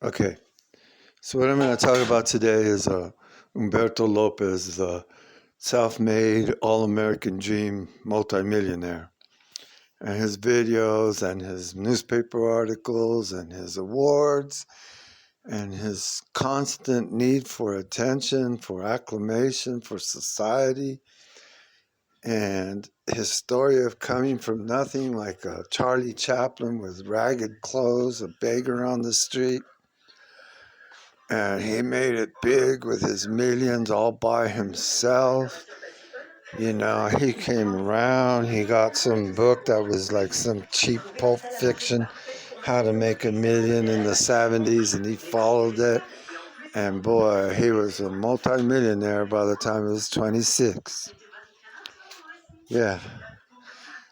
Okay, so what I'm going to talk about today is Humberto Lopez, the self-made, all-American dream multimillionaire, and his videos and his newspaper articles and his awards and his constant need for attention, for acclamation, for society, and his story of coming from nothing like a Charlie Chaplin with ragged clothes, a beggar on the street. And he made it big with his millions all by himself. You know, he came around, he got some book that was like some cheap pulp fiction, how to make a million in the 70s, and he followed it. And boy, he was a multimillionaire by the time he was 26. Yeah,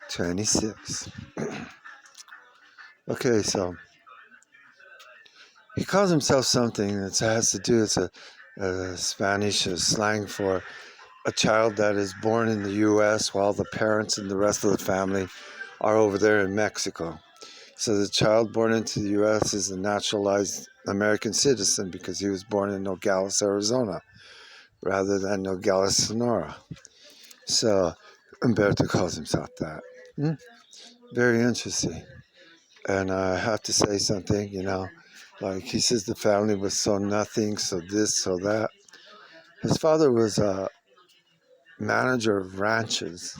26. Okay, so he calls himself something that has to do, it's a Spanish slang for a child that is born in the U.S. while the parents and the rest of the family are over there in Mexico. So the child born into the U.S. is a naturalized American citizen because he was born in Nogales, Arizona, rather than Nogales, Sonora. So Humberto calls himself that. Hmm? Very interesting. And I have to say something, like he says the family was so nothing, so this, so that. His father was a manager of ranches.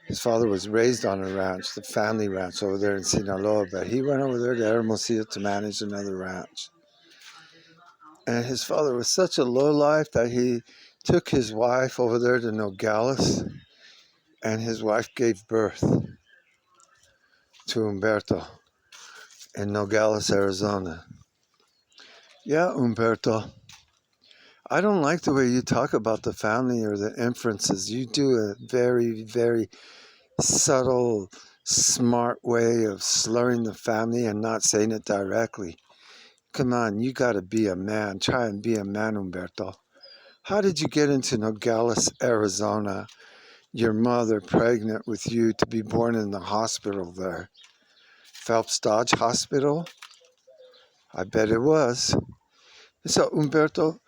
His father was raised on a ranch, the family ranch over there in Sinaloa, but he went over there to Hermosillo to manage another ranch. And his father was such a lowlife that he took his wife over there to Nogales, and his wife gave birth to Humberto in Nogales, Arizona. Yeah, Humberto, I don't like the way you talk about the family or the inferences. You do a very, very subtle, smart way of slurring the family and not saying it directly. Come on, you got to be a man. Try and be a man, Humberto. How did you get into Nogales, Arizona? Your mother pregnant with you to be born in the hospital there. Phelps Dodge Hospital? I bet it was. So, Humberto,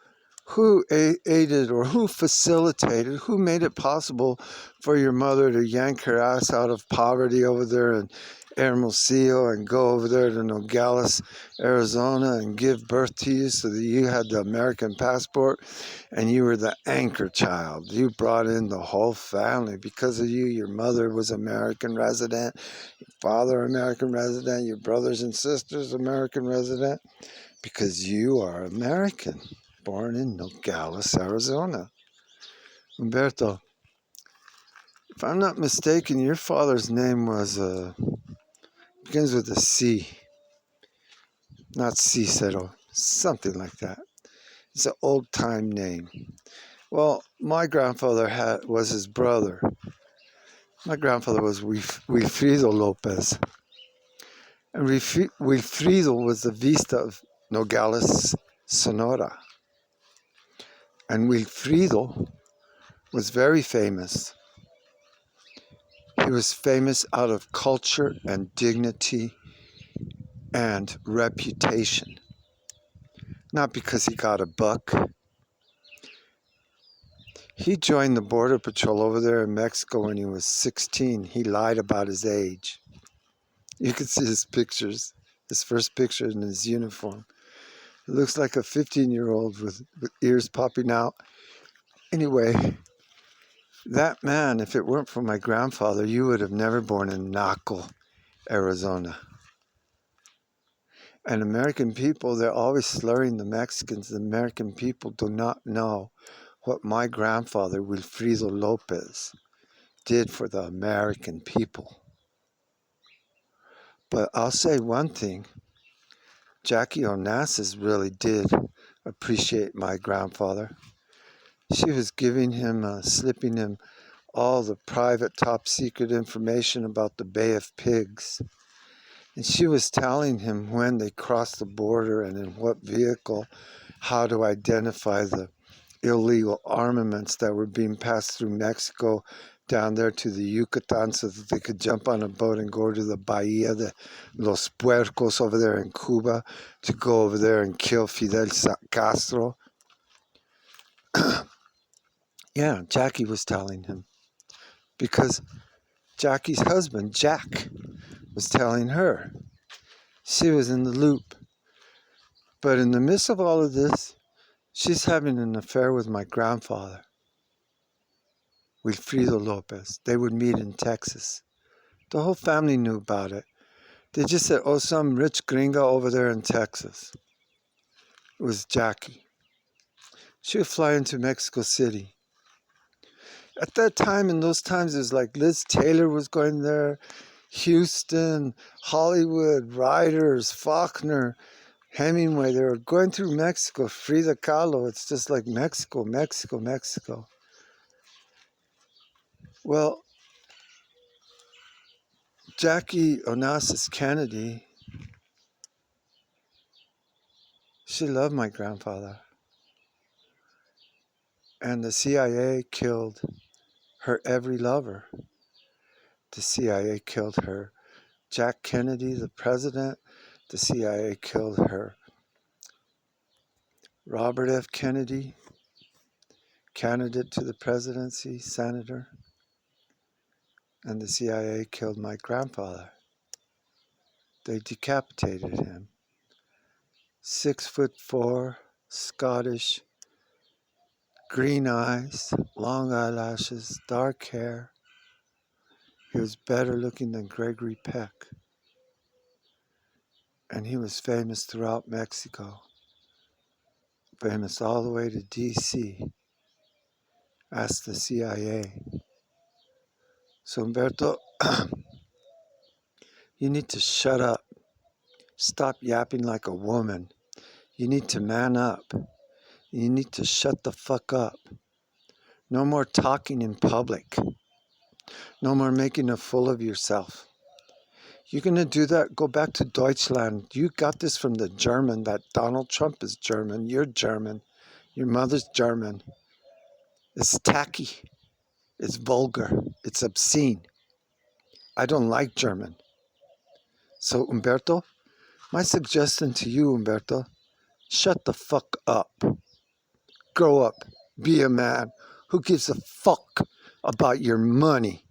who aided or who facilitated, who made it possible for your mother to yank her ass out of poverty over there in Hermosillo and go over there to Nogales, Arizona and give birth to you so that you had the American passport and you were the anchor child? You brought in the whole family. Because of you, your mother was American resident, your father American resident, your brothers and sisters American resident, because you are American, born in Nogales, Arizona. Humberto, if I'm not mistaken, your father's name was, begins with a C, not Cicero, something like that. It's an old time name. Well, my grandfather was his brother. My grandfather was Wilfrido Lopez. And Wilfrido was the Vista of Nogales, Sonora. And Wilfrido was very famous. He was famous out of culture and dignity and reputation. Not because he got a buck. He joined the Border Patrol over there in Mexico when he was 16. He lied about his age. You can see his pictures, his first picture in his uniform. It looks like a 15-year-old with ears popping out. Anyway, that man, if it weren't for my grandfather, you would have never born in Naco, Arizona. And American people, they're always slurring the Mexicans. The American people do not know what my grandfather, Wilfrido Lopez, did for the American people. But I'll say one thing. Jackie Onassis really did appreciate my grandfather. She was giving him, slipping him all the private top secret information about the Bay of Pigs. And she was telling him when they crossed the border and in what vehicle, how to identify the illegal armaments that were being passed through Mexico down there to the Yucatan so that they could jump on a boat and go to the Bahia, the Los Puercos over there in Cuba, to go over there and kill Fidel Castro. Yeah, Jackie was telling him. Because Jackie's husband, Jack, was telling her. She was in the loop. But in the midst of all of this, she's having an affair with my grandfather, Wilfrido Lopez. They would meet in Texas. The whole family knew about it. They just said, oh, some rich gringa over there in Texas. It was Jackie. She would fly into Mexico City. At that time, in those times, it was like Liz Taylor was going there, Houston, Hollywood, writers, Faulkner, Hemingway. They were going through Mexico. Frida Kahlo. It's just like Mexico, Mexico, Mexico. Well, Jackie Onassis Kennedy, she loved my grandfather. And the CIA killed her every lover. The CIA killed her. Jack Kennedy, the president, the CIA killed her. Robert F. Kennedy, candidate to the presidency, senator, and the CIA killed my grandfather. They decapitated him. 6'4", Scottish, green eyes, long eyelashes, dark hair. He was better looking than Gregory Peck. And he was famous throughout Mexico. Famous all the way to D.C. Asked the CIA. So Humberto, you need to shut up. Stop yapping like a woman. You need to man up. You need to shut the fuck up. No more talking in public. No more making a fool of yourself. You're going to do that? Go back to Deutschland. You got this from the German, that Donald Trump is German. You're German. Your mother's German. It's tacky. It's vulgar. It's obscene. I don't like German. So, Humberto, my suggestion to you, Humberto, shut the fuck up. Grow up. Be a man. Who gives a fuck about your money?